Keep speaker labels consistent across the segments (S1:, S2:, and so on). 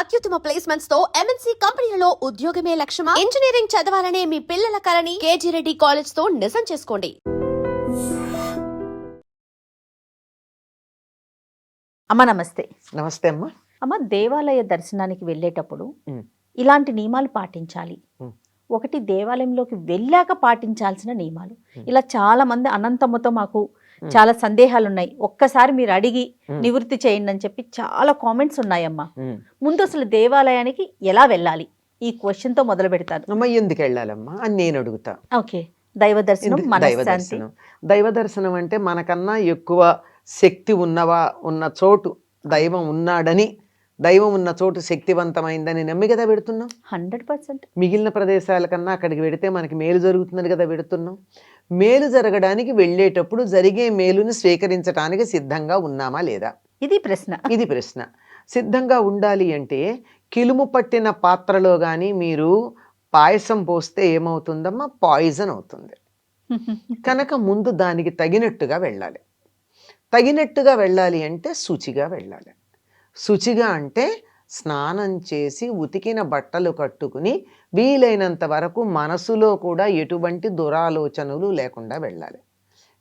S1: అత్యుత్తమ ప్లేస్మెంట్స్ తో ఎంఎన్సీ కంపెనీలలో ఉద్యోగమే లక్ష్యమా? ఇంజనీరింగ్ చదవాలనే మీ పిల్లల కలని కేజీ రెడ్డి కాలేజ్ తో నిజం చేసుకోండి.
S2: అమ్మ నమస్తే.
S3: నమస్తే అమ్మా.
S2: అమ్మ, దేవాలయ దర్శనానికి వెళ్ళేటప్పుడు
S3: ఉమ్,
S2: ఇలాంటి నియమాలు పాటించాలి.
S3: ఉమ్,
S2: ఒకటి, దేవాలయంలోకి వెళ్ళాక పాటించాల్సిన నియమాలు. ఇలా చాలా మంది అనంతమ్మతో మాకు చాలా సందేహాలు ఉన్నాయి, ఒక్కసారి మీరు అడిగి నివృత్తి చేయండి అని చెప్పి చాలా కామెంట్స్ ఉన్నాయమ్మా. ముందు అసలు దేవాలయానికి ఎలా వెళ్ళాలి, ఈ క్వశ్చన్ తో మొదలు పెడతాను.
S3: అమ్మ ఎందుకు వెళ్ళాలమ్మా అని నేను అడుగుతా.
S2: ఓకే, దైవ దర్శనం, మనశ్శాంతి.
S3: దైవ దర్శనం అంటే మనకన్నా ఎక్కువ శక్తి ఉన్న చోటు దైవం ఉన్నాడని, దైవం ఉన్న చోటు శక్తివంతమైందని నమ్మి కదా పెడుతున్నాం.
S2: 100%.
S3: మిగిలిన ప్రదేశాల కన్నా అక్కడికి వెడితే మనకి మేలు జరుగుతుందని కదా పెడుతున్నాం. మేలు జరగడానికి వెళ్ళేటప్పుడు జరిగే మేలుని స్వీకరించడానికి సిద్ధంగా ఉన్నామా లేదా,
S2: ఇది ప్రశ్న.
S3: సిద్ధంగా ఉండాలి అంటే కిలుము పట్టిన పాత్రలో కానీ మీరు పాయసం పోస్తే ఏమవుతుందమ్మా, పాయిజన్ అవుతుంది. కనుక ముందు దానికి తగినట్టుగా వెళ్ళాలి. తగినట్టుగా వెళ్ళాలి అంటే శుచిగా వెళ్ళాలి. శుచిగా అంటే స్నానం చేసి ఉతికిన బట్టలు కట్టుకుని వీలైనంత వరకు మనసులో కూడా ఎటువంటి దురాలోచనలు లేకుండా వెళ్ళాలి.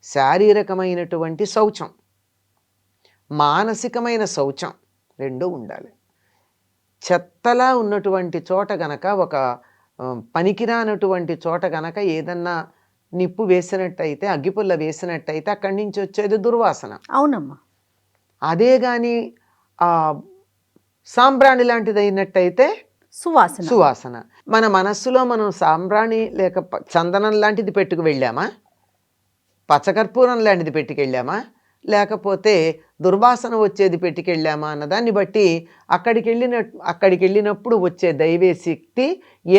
S3: శారీరకమైనటువంటి శౌచం, మానసికమైన శౌచం రెండూ ఉండాలి. చెత్తలా ఉన్నటువంటి చోట గనక, ఒక పనికిరానటువంటి చోట గనక ఏదన్నా నిప్పు వేసినట్టయితే, అగ్గిపుల్ల వేసినట్టయితే అక్కడి నుంచి వచ్చేది దుర్వాసన.
S2: అవునమ్మా.
S3: అదే కానీ సాంబ్రాణి లాంటిది అయినట్టయితే సువాసన. మన మనస్సులో మనం సాంబ్రాణి లేక చందనం లాంటిది పెట్టుకు వెళ్ళామా, పచ్చకర్పూరం లాంటిది పెట్టుకెళ్ళామా, లేకపోతే దుర్వాసన వచ్చేది పెట్టుకెళ్ళామా అన్నదాన్ని బట్టి అక్కడికి వెళ్ళినప్పుడు వచ్చే దైవీ శక్తి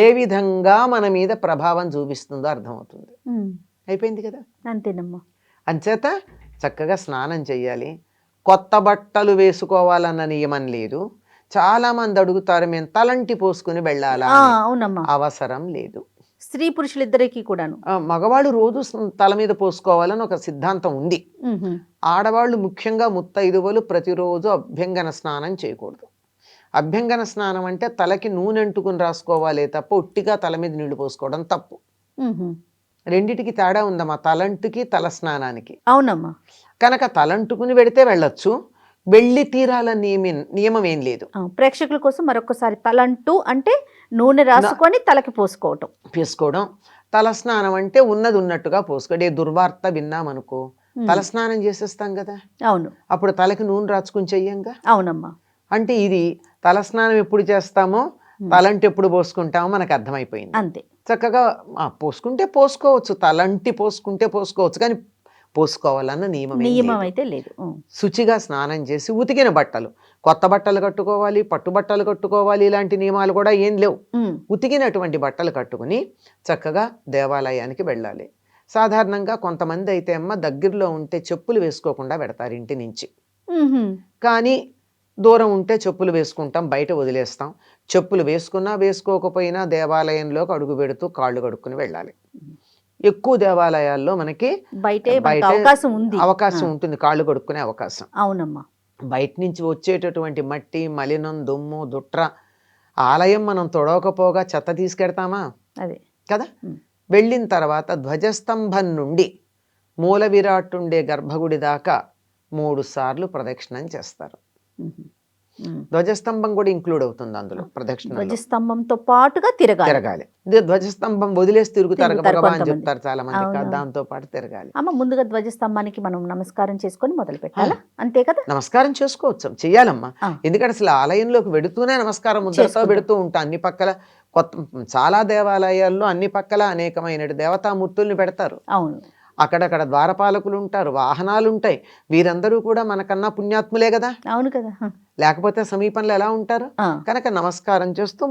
S3: ఏ విధంగా మన మీద ప్రభావం చూపిస్తుందో అర్థమవుతుంది. అయిపోయింది కదా.
S2: అంతేనమ్మా.
S3: అంచేత చక్కగా స్నానం చేయాలి. కొత్త బట్టలు వేసుకోవాలన్న నియమం లేదు. చాలా మంది అడుగుతారు, మేము తలంటి పోసుకుని వెళ్ళాలా?
S2: అవునమ్మా,
S3: అవసరం లేదు.
S2: స్త్రీ పురుషులిద్దరికీ కూడాను.
S3: మగవాళ్ళు రోజు తల మీద పోసుకోవాలని ఒక సిద్ధాంతం ఉంది. ఆడవాళ్ళు ముఖ్యంగా ముత్తైదువలు ప్రతిరోజు అభ్యంగన స్నానం చేయకూడదు. అభ్యంగన స్నానం అంటే తలకి నూనె అంటుకుని రాసుకోవాలే తప్ప ఉట్టిగా తల మీద నీళ్లు పోసుకోవడం తప్పు. రెండిటికి తేడా ఉందమ్మా, తలంటుకి తల స్నానానికి.
S2: అవునమ్మా.
S3: కనుక తలంటుకుని వెడితే వెళ్ళొచ్చు, వెళ్ళి తీరాలని నియమం ఏం లేదు.
S2: ప్రేక్షకుల కోసం మరొకసారి, తలంటూ అంటే నూనె రాసుకొని తలకి పోసుకోవడం.
S3: తల స్నానం అంటే ఉన్నది ఉన్నట్టుగా పోసుకోండి. దుర్వార్త విన్నామనుకో, తల స్నానం చేసేస్తాం కదా.
S2: అవును.
S3: అప్పుడు తలకి నూనె రాసుకుని చెయ్యంగా.
S2: అవునమ్మా.
S3: అంటే ఇది తల స్నానం ఎప్పుడు చేస్తామో, తలంటి ఎప్పుడు పోసుకుంటామో మనకు అర్థమైపోయింది.
S2: అంతే.
S3: చక్కగా పోసుకుంటే పోసుకోవచ్చు, తలంటి పోసుకుంటే పోసుకోవచ్చు, కానీ పోసుకోవాలన్న నియమం
S2: అయితే లేదు.
S3: శుచిగా స్నానం చేసి ఉతికిన బట్టలు, కొత్త బట్టలు కట్టుకోవాలి, పట్టు బట్టలు కట్టుకోవాలి, ఇలాంటి నియమాలు కూడా ఏం లేవు. ఉతికినటువంటి బట్టలు కట్టుకుని చక్కగా దేవాలయానికి వెళ్ళాలి. సాధారణంగా కొంతమంది అయితే అమ్మ దగ్గరలో ఉంటే చెప్పులు వేసుకోకుండా పెడతారు ఇంటి నుంచి. కానీ దూరం ఉంటే చెప్పులు వేసుకుంటాం, బయట వదిలేస్తాం. చెప్పులు వేసుకున్నా వేసుకోకపోయినా దేవాలయంలోకి అడుగు పెడుతూ కాళ్ళు కడుక్కుని వెళ్ళాలి. ఎక్కువ దేవాలయాల్లో మనకి అవకాశం ఉంటుంది కాళ్ళు కడుక్కునే అవకాశం.
S2: అవునమ్మా.
S3: బయట నుంచి వచ్చేటటువంటి మట్టి, మలినం, దుమ్ము, దుట్ర ఆలయం మనం తొడవకపోగా చెత్త తీసుకెడతామా? అదే కదా. వెళ్ళిన తర్వాత ధ్వజస్తంభం నుండి మూల విరాట్ ఉండే గర్భగుడి దాకా 3 సార్లు ప్రదక్షిణం చేస్తారు. ధ్వజస్తంభం కూడా ఇంక్లూడ్ అవుతుంది అందులో. ప్రదక్షిణ
S2: ధ్వజస్తంభంతో పాటుగా తిరగాలి.
S3: ధ్వజస్తంభం వదిలేసి తిరుగుతారు భగవాన్ చెప్తారు చాలా మంది, దాంతో పాటు తిరగాలి.
S2: అమ్మ, ముందుగా ధ్వజస్తంభానికి మనం నమస్కారం చేసుకొని మొదలు పెట్టాలా? అంతే కదా.
S3: నమస్కారం చేసుకోవచ్చు, చెయ్యాలమ్మా. ఎందుకంటే అసలు ఆలయంలోకి వెడుతూనే నమస్కారం ముద్రతో పెడుతూ ఉంటాం. అన్ని పక్కల చాలా దేవాలయాల్లో అన్ని పక్కల అనేకమైన దేవతామూర్తుల్ని పెడతారు.
S2: అవును.
S3: అక్కడక్కడ ద్వారపాలకులు ఉంటారు, వాహనాలు ఉంటాయి. వీరందరూ కూడా మనకన్నా పుణ్యాత్ములే కదా.
S2: అవును కదా.
S3: లేకపోతే సమీపంలో ఎలా ఉంటారు? కనుక నమస్కారం చేస్తూ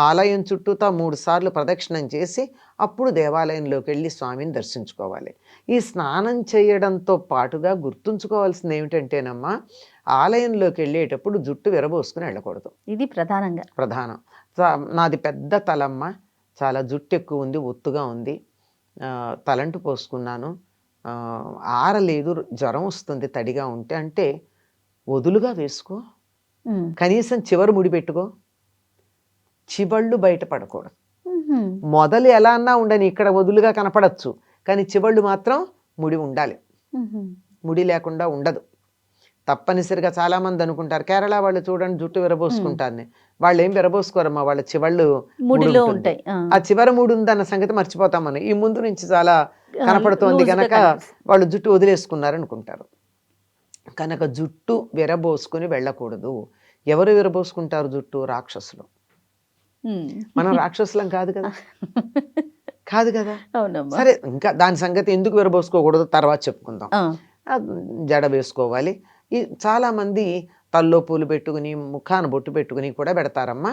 S3: ఆలయం చుట్టూతా 3 సార్లు ప్రదక్షిణం చేసి అప్పుడు దేవాలయంలోకి వెళ్ళి స్వామిని దర్శించుకోవాలి. ఈ స్నానం చేయడంతో పాటుగా గుర్తుంచుకోవాల్సింది ఏమిటంటేనమ్మా, ఆలయంలోకి వెళ్ళేటప్పుడు జుట్టు విరబోసుకుని వెళ్ళకూడదు. ఇది ప్రధానం. నాది పెద్ద తలమ్మ, చాలా జుట్టు ఎక్కువ ఉంది, ఒత్తుగా ఉంది, తలంటు పోసుకున్నాను, ఆరలేదు, జ్వరం వస్తుంది తడిగా ఉంటే అంటే వదులుగా వేసుకో,
S2: ఉమ్.
S3: కనీసం చివరి ముడి పెట్టుకో, చివళ్ళు బయట పడకూడదు.
S2: ఉహుం.
S3: మొదలు ఎలా అన్నా ఉండని, ఇక్కడ వదులుగా కనపడచ్చు, కానీ చివళ్ళు మాత్రం ముడి ఉండాలి.
S2: ఉహుం.
S3: ముడి లేకుండా ఉండదు. తప్పనిసరిగా చాలామంది అనుకుంటారు, కేరళ వాళ్ళు చూడండి జుట్టు విరబోసుకుంటారని. వాళ్ళు ఏం విరబోసుకోరమ్మా, వాళ్ళ చివళ్ళు
S2: ముడిలో
S3: ముడి ఉంటుంది.
S2: ఉంటాయి.
S3: ఆ చివరి మూడు ఉందన్న సంగతి మర్చిపోతాం మనం. ఈ ముందు నుంచి చాలా కనపడుతోంది
S2: లూజ్గా
S3: కనుక
S2: కనిపిస్తుంది.
S3: వాళ్ళు జుట్టు వదిలేసుకున్నారు అనుకుంటారు. కనుక జుట్టు విరబోసుకుని వెళ్ళకూడదు. ఎవరు విరబోసుకుంటారు జుట్టు? రాక్షసులు.
S2: ఉమ్.
S3: మనం రాక్షసులం కాదు కదా, కాదు కదా.
S2: అవునమ్మా.
S3: సరే, ఇంకా దాని సంగతి ఎందుకు విరబోసుకోకూడదు తర్వాత చెప్పుకుందాం.
S2: ఆ.
S3: ఆ, జడ వేసుకోవాలి. ఈ చాలామంది తల్లో పూలు పెట్టుకుని ముఖాన బొట్టు పెట్టుకుని కూడా పెడతారమ్మా,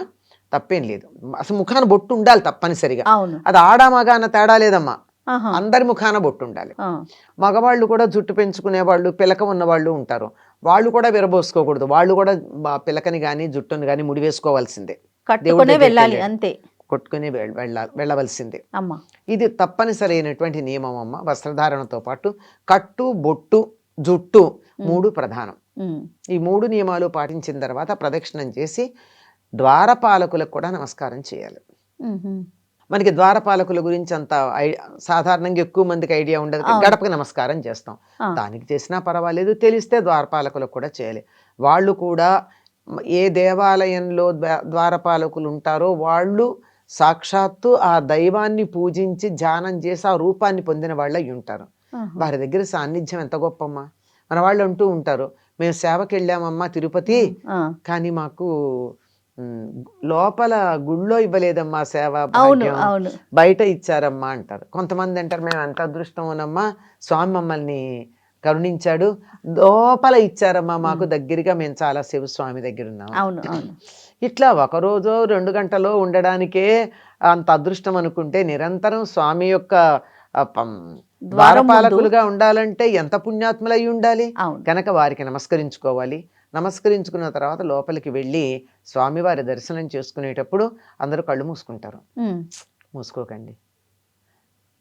S3: తప్పేం లేదు. అసలు ముఖాన బొట్టు ఉండాలి తప్పనిసరిగా.
S2: అవును.
S3: అది ఆడా మగ అన్న తేడా లేదమ్మా,
S2: ఆహా.
S3: అందరి ముఖాన బొట్టు ఉండాలి.
S2: ఆ.
S3: మగవాళ్ళు కూడా జుట్టు పెంచుకునే వాళ్ళు, పిలక ఉన్న వాళ్ళు ఉంటారు, వాళ్ళు కూడా విరబోసుకోకూడదు. వాళ్ళు కూడా పిలకని కానీ జుట్టుని కానీ ముడి వేసుకోవాల్సిందే,
S2: కట్టుకునే
S3: దగ్గరికి
S2: వెళ్ళాలి
S3: వెళ్ళి.
S2: అంతే
S3: కొట్టుకుని వెళ్ళవలసిందే.
S2: అమ్మా.
S3: ఇది తప్పనిసరి అయినటువంటి నియమం అమ్మ. వస్త్రధారణతో పాటు కట్టు, బొట్టు, జుట్టు మూడు ప్రధానం.
S2: ఉమ్.
S3: ఈ మూడు నియమాలు పాటించిన తర్వాత ప్రదక్షిణం చేసి ద్వారపాలకులకు కూడా నమస్కారం చేయాలి.
S2: ఉహుం.
S3: మనకి ద్వారపాలకుల గురించి అంత సాధారణంగా ఎక్కువ మందికి ఐడియా ఉండదు.
S2: అవును.
S3: గడపకి నమస్కారం చేస్తాం,
S2: ఆ.
S3: దానికి చేసినా పర్వాలేదు, తెలిస్తే ద్వారపాలకులకు కూడా చేయాలి. వాళ్ళు కూడా ఏ దేవాలయంలో ద్వారపాలకులు ఉంటారో వాళ్ళు సాక్షాత్తు ఆ దైవాన్ని పూజించి ధ్యానం చేసి ఆ రూపాన్ని పొందిన వాళ్ళు అయి ఉంటారు.
S2: ఆహా.
S3: వారి దగ్గర సాన్నిధ్యం ఎంత గొప్పమ్మా. మన వాళ్ళు అంటూ ఉంటారు, మేము సేవకి వెళ్ళామమ్మా తిరుపతి,
S2: ఆ.
S3: కానీ మాకు లోపల గుళ్ళో ఇవ్వలేదమ్మా సేవ
S2: అవును.
S3: భాగ్యం,
S2: అవును.
S3: బయట ఇచ్చారమ్మా అంటారు. కొంతమంది అంటారు, మేము ఎంత అదృష్టమోనమ్మా, స్వామి మమ్మల్ని కరుణించాడు, లోపల ఇచ్చారమ్మా మాకు దగ్గరగా, మేము చాలా సేపు స్వామి దగ్గర ఉన్నాం.
S2: అవును. అవును.
S3: ఇట్లా ఒకరోజు 2 గంటలో ఉండడానికే అంత అదృష్టం అనుకుంటే, నిరంతరం స్వామి యొక్క ద్వారపాలకులుగా ఉండాలంటే ఎంత పుణ్యాత్ములై ఉండాలి.
S2: అవును.
S3: కనుక వారికి నమస్కరించుకోవాలి. నమస్కరించుకున్న తర్వాత లోపలికి వెళ్ళి స్వామివారి దర్శనం చేసుకునేటప్పుడు అందరూ కళ్ళు మూసుకుంటారు.
S2: ఉమ్.
S3: మూసుకోకండి,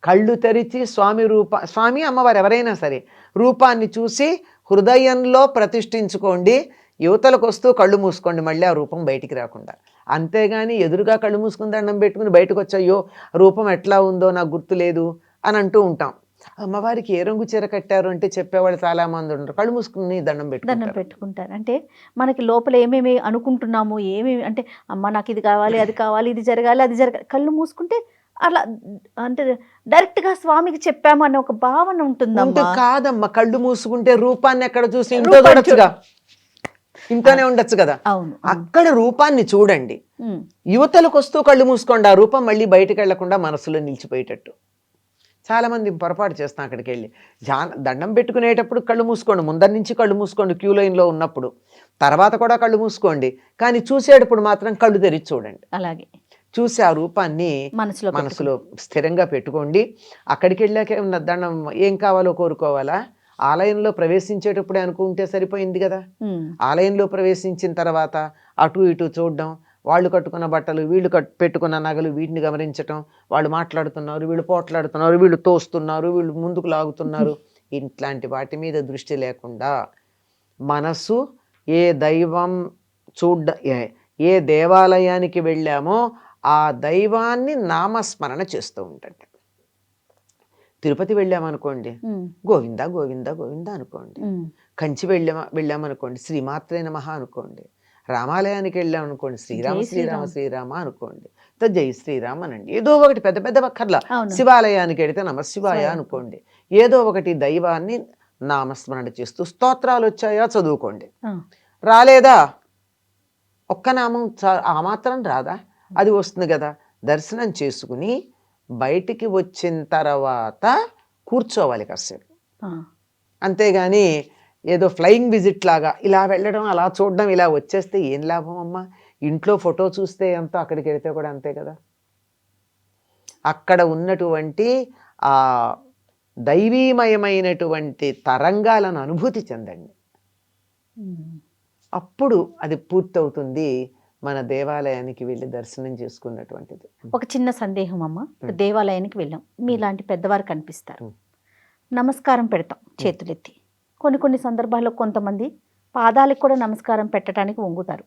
S3: కళ్ళు తెరిచి స్వామి అమ్మవారు ఎవరైనా సరే రూపాన్ని చూసి హృదయంలో ప్రతిష్ఠించుకోండి. యువతలకు వస్తూ కళ్ళు మూసుకోండి, మళ్ళీ ఆ రూపం బయటికి రాకుండా. అంతేగాని ఎదురుగా కళ్ళు మూసుకుని దండం పెట్టుకుని బయటకు వచ్చాయో రూపం ఎట్లా ఉందో నాకు గుర్తు లేదు అని అంటూ ఉంటాం. అమ్మవారికి ఏ రంగు చీర కట్టారు అంటే చెప్పేవాళ్ళు చాలా మంది ఉంటారు, కళ్ళు మూసుకుని దండం
S2: పెట్టుకుంటారు. అంటే మనకి లోపల ఏమేమి అనుకుంటున్నాము, ఏమేమి అంటే అమ్మ నాకు ఇది కావాలి, అది కావాలి, ఇది జరగాలి, అది జరగాలి, కళ్ళు మూసుకుంటే అలా అంటే డైరెక్ట్ గా స్వామికి చెప్పాము అనే ఒక భావన ఉంటుందమ్మా.
S3: కాదమ్మా, కళ్ళు మూసుకుంటే రూపాన్ని ఎక్కడ చూసి ఇంట్లో చూడొచ్చుగా, ఇంట్లోనే ఉండొచ్చు కదా.
S2: అవును.
S3: అక్కడ రూపాన్ని చూడండి. యువతలకు వస్తూ కళ్ళు మూసుకోండి, ఆ రూపం మళ్ళీ బయటకు వెళ్లకుండా మనసులో నిలిచిపోయేటట్టు. చాలా మంది పొరపాటు చేస్తాం, అక్కడికి వెళ్ళి దండం పెట్టుకునేటప్పుడు కళ్ళు మూసుకోండి, ముందరి నుంచి కళ్ళు మూసుకోండి క్యూ లైన్లో ఉన్నప్పుడు, తర్వాత కూడా కళ్ళు మూసుకోండి, కానీ చూసేటప్పుడు మాత్రం కళ్ళు తెరిచి చూడండి.
S2: అలాగే
S3: చూసి ఆ రూపాన్ని మనసులో స్థిరంగా పెట్టుకోండి. అక్కడికి వెళ్ళాక దండం ఏం కావాలో కోరుకోవాలా, ఆలయంలో ప్రవేశించేటప్పుడే అనుకుంటే సరిపోయింది కదా. ఆలయంలో ప్రవేశించిన తర్వాత అటు ఇటు చూడడం, వాళ్ళు కట్టుకున్న బట్టలు, వీళ్ళు పెట్టుకున్న నగలు, వీటిని గమనించటం, వాళ్ళు మాట్లాడుతున్నారు, వీళ్ళు పోట్లాడుతున్నారు, వీళ్ళు తోస్తున్నారు, వీళ్ళు ముందుకు లాగుతున్నారు, ఇట్లాంటి వాటి మీద దృష్టి లేకుండా మనసు ఏ దైవం ఏ దేవాలయానికి వెళ్ళామో ఆ దైవాన్ని నామస్మరణ చేస్తూ ఉంటుంది. తిరుపతి వెళ్ళామనుకోండి, గోవింద గోవింద గోవింద అనుకోండి. కంచి వెళ్ళామనుకోండి, శ్రీమాత్రే నమః అనుకోండి. రామాలయానికి వెళ్ళామనుకోండి, శ్రీరామ శ్రీరామ శ్రీరామ అనుకోండి, జై శ్రీరామ్ అనండి. ఏదో ఒకటి, పెద్ద పెద్ద వక్కర్లా. శివాలయానికి వెళితే నమశివాయ అనుకోండి. ఏదో ఒకటి దైవాన్ని నామస్మరణ చేస్తూ స్తోత్రాలు వచ్చాయా చదువుకోండి. రాలేదా ఒక్క నామం ఆ మాత్రం రాదా, అది వస్తుంది కదా. దర్శనం చేసుకుని బయటికి వచ్చిన తర్వాత కూర్చోవాలి కాసేపు. అంతేగాని ఏదో ఫ్లయింగ్ విజిట్ లాగా ఇలా వెళ్ళడం, అలా చూడడం, ఇలా వచ్చేస్తే ఏం లాభం అమ్మా. ఇంట్లో ఫోటో చూస్తే ఎంతో, అక్కడికి వెళితే కూడా అంతే కదా. అక్కడ ఉన్నటువంటి ఆ దైవీమయమైనటువంటి తరంగాలను అనుభూతి చెందండి. అప్పుడు అది పూర్తవుతుంది మన దేవాలయానికి వెళ్ళి దర్శనం చేసుకున్నటువంటిది.
S2: ఒక చిన్న సందేహం అమ్మ, దేవాలయానికి వెళ్ళాం, మీలాంటి పెద్దవారు కనిపిస్తారు, నమస్కారం పెడతాం చేతులెత్తి. కొన్ని సందర్భాల్లో కొంతమంది పాదాలకు కూడా నమస్కారం పెట్టడానికి వంగుతారు.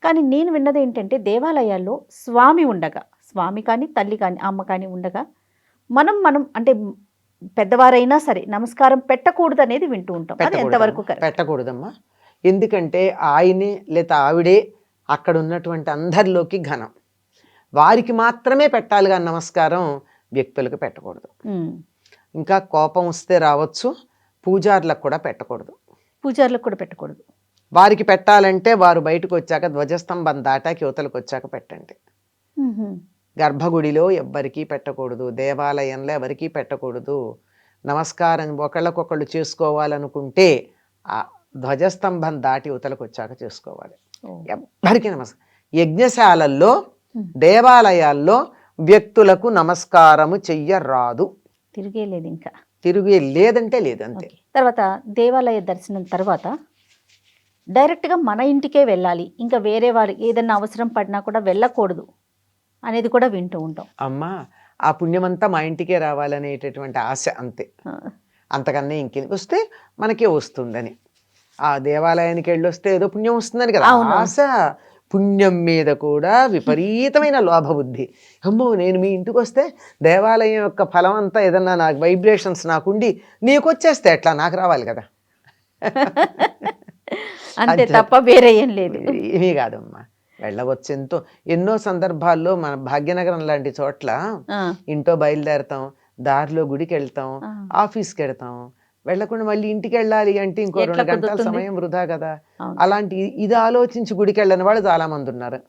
S2: కానీ నేను విన్నది ఏంటంటే దేవాలయాల్లో స్వామి ఉండగా, స్వామి కానీ తల్లి కానీ అమ్మ కానీ ఉండగా మనం అంటే పెద్దవారైనా సరే నమస్కారం పెట్టకూడదు అనేది వింటూ ఉంటాం. అది ఎంతవరకు కరెక్ట్?
S3: పెట్టకూడదమ్మా. ఎందుకంటే ఆయనే లేదా ఆవిడే అక్కడ ఉన్నటువంటి అందరిలోకి ఘనం, వారికి మాత్రమే పెట్టాలి కానీ నమస్కారం వ్యక్తులకు పెట్టకూడదు. ఇంకా కోపం వస్తే రావచ్చు, పూజారులకు కూడా పెట్టకూడదు.
S2: పూజారులకు కూడా పెట్టకూడదు.
S3: వారికి పెట్టాలంటే వారు బయటకు వచ్చాక ధ్వజస్తంభం దాటాకి యువతలకు వచ్చాక పెట్టండి. గర్భగుడిలో ఎవ్వరికీ పెట్టకూడదు, దేవాలయంలో ఎవరికీ పెట్టకూడదు. నమస్కారం ఒకళ్ళకొకళ్ళు చేసుకోవాలనుకుంటే ఆ ధ్వజస్తంభం దాటి యువతలకు వచ్చాక చేసుకోవాలి. ఎవ్వరికీ నమస్కారం. యజ్ఞశాలల్లో దేవాలయాల్లో వ్యక్తులకు నమస్కారము చెయ్యరాదు.
S2: తిరిగే లేదు, ఇంకా
S3: తిరిగే లేదంటే లేదు అంతే.
S2: తర్వాత దేవాలయ దర్శనం తర్వాత డైరెక్ట్గా మన ఇంటికే వెళ్ళాలి, ఇంకా వేరే వారి ఏదైనా అవసరం పడినా కూడా వెళ్ళకూడదు అనేది కూడా వింటూ ఉంటాం.
S3: అమ్మా, ఆ పుణ్యమంతా మా ఇంటికే రావాలనేటటువంటి ఆశ అంతే, అంతకన్నా ఇంకే వస్తే మనకే వస్తుందని. ఆ దేవాలయానికి వెళ్ళి వస్తే ఏదో పుణ్యం వస్తుందని కదా ఆశ. పుణ్యం మీద కూడా విపరీతమైన లోభబుద్ధి. అమ్మో, నేను మీ ఇంటికి వస్తే దేవాలయం యొక్క ఫలం అంతా ఏదన్నా నాకు వైబ్రేషన్స్ నాకుండి నీకు వచ్చేస్తే ఎట్లా, నాకు రావాలి కదా.
S2: అంతే తప్ప వేరే ఏం లేదు.
S3: ఏమీ కాదమ్మా, వెళ్ళవచ్చు. ఎన్నో సందర్భాల్లో మన భాగ్యనగరం లాంటి చోట్ల ఇంట్లో బయలుదేరతాం, దారిలో గుడికి వెళ్తాం, ఆఫీస్కి వెళ్తాం, వెళ్ళకుండా మళ్ళీ ఇంటికి వెళ్ళాలి అంటే ఇంకో 2 గంటల సమయం వృధా కదా. అలాంటి ఇది ఆలోచించి గుడికి వెళ్ళని వాళ్ళు చాలా మంది ఉన్నారు.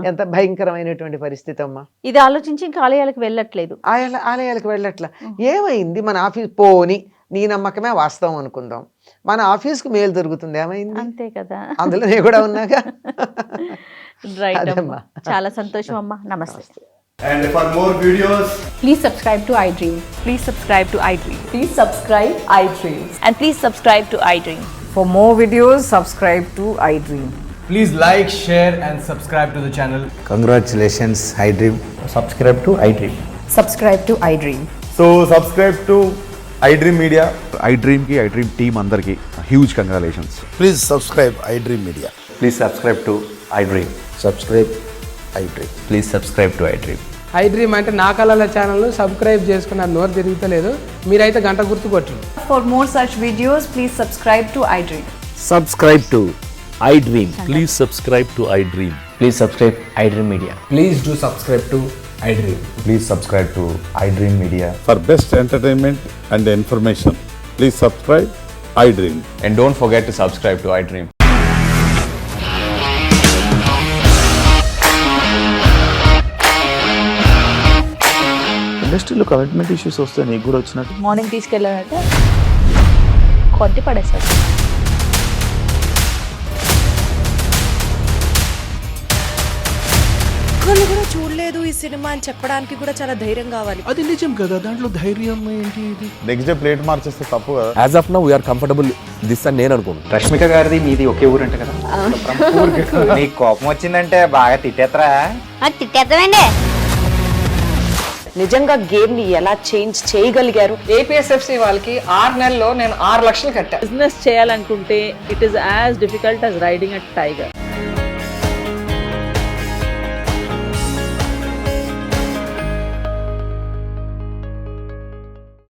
S3: ఎంత భయంకరమైనటువంటి పరిస్థితి అమ్మా.
S2: ఇది ఆలోచించి ఇంకా ఆలయాలకు వెళ్ళట్లేదు,
S3: ఆలయాలకు వెళ్ళట్లా. ఏమైంది మన ఆఫీస్ పోని, నీ నమ్మకమే వాస్తవం అనుకుందాం, మన ఆఫీస్కి మేలు దొరుకుతుంది, ఏమైంది?
S2: అంతే కదా,
S3: అందులో నేను కూడా ఉన్నాగా.
S2: రైట్ అమ్మా, చాలా సంతోషం అమ్మా, నమస్తే.
S4: And for more videos,
S5: Please subscribe to iDream.
S6: Please subscribe to iDream.
S5: Please subscribe iDream.
S6: And please subscribe to iDream.
S5: For more videos, subscribe to iDream.
S4: please like, share and subscribe to the channel.
S7: Congratulations, iDream.
S8: Subscribe to iDream.
S5: Subscribe to iDream.
S4: So subscribe to iDream Media.
S9: iDream ki iDream team andarki huge congratulations.
S7: Please subscribe iDream Media.
S8: Please subscribe to iDream.
S7: Subscribe iDream.
S8: Please subscribe to iDream.
S10: iDream అంటే నా కళల ఛానల్ను subscribe చేసుకున్న నోరు తిరుగుతలేదు, మీరైతే గంట గుర్తు కొట్టండి.
S5: For more such videos, please subscribe to iDream.
S8: Subscribe to iDream.
S11: Please subscribe to iDream.
S8: Please subscribe iDream Media.
S4: Please do subscribe to iDream.
S8: Please subscribe to iDream Media.
S9: For best entertainment and information, please subscribe iDream.
S8: And don't forget to subscribe to iDream.
S11: ఇండస్ట్రీలో commitment issues వస్తే నీకు కూడా వచ్చినట్టు
S2: morning తీసుకెళ్ళాలంటే కొట్టి పడేసాడు.
S6: ఒక్కళ్ళు కూడా చూడలేదు ఈ సినిమా అని చెప్పడానికి కూడా చాలా ధైర్యం కావాలి.
S11: అది నిజం కదా, దాంట్లో ధైర్యం ఏంటి? ఇది
S9: నెక్స్ట్ డే ప్లేట్ మార్చేస్తే తప్పు కదా.
S8: As of now, we are comfortable this అని నేను అనుకుంటున్నాను.
S7: రష్మిక గారిది మీది ఒకే ఊరంట కదా. నీకు కోపం వచ్చిందంటే బాగా తిట్టేత్తరా?
S1: తిట్టేద్దామండి.
S6: నిజంగా గేమ్ ని ఎలా చేంజ్ చేయగలిగారు?
S10: APSFC వాళ్ళకి 6 నెలల్లో నేను 6 లక్షలు కట్టా.
S6: బిజినెస్ చేయాలనుకుంటే it is as difficult as riding a tiger.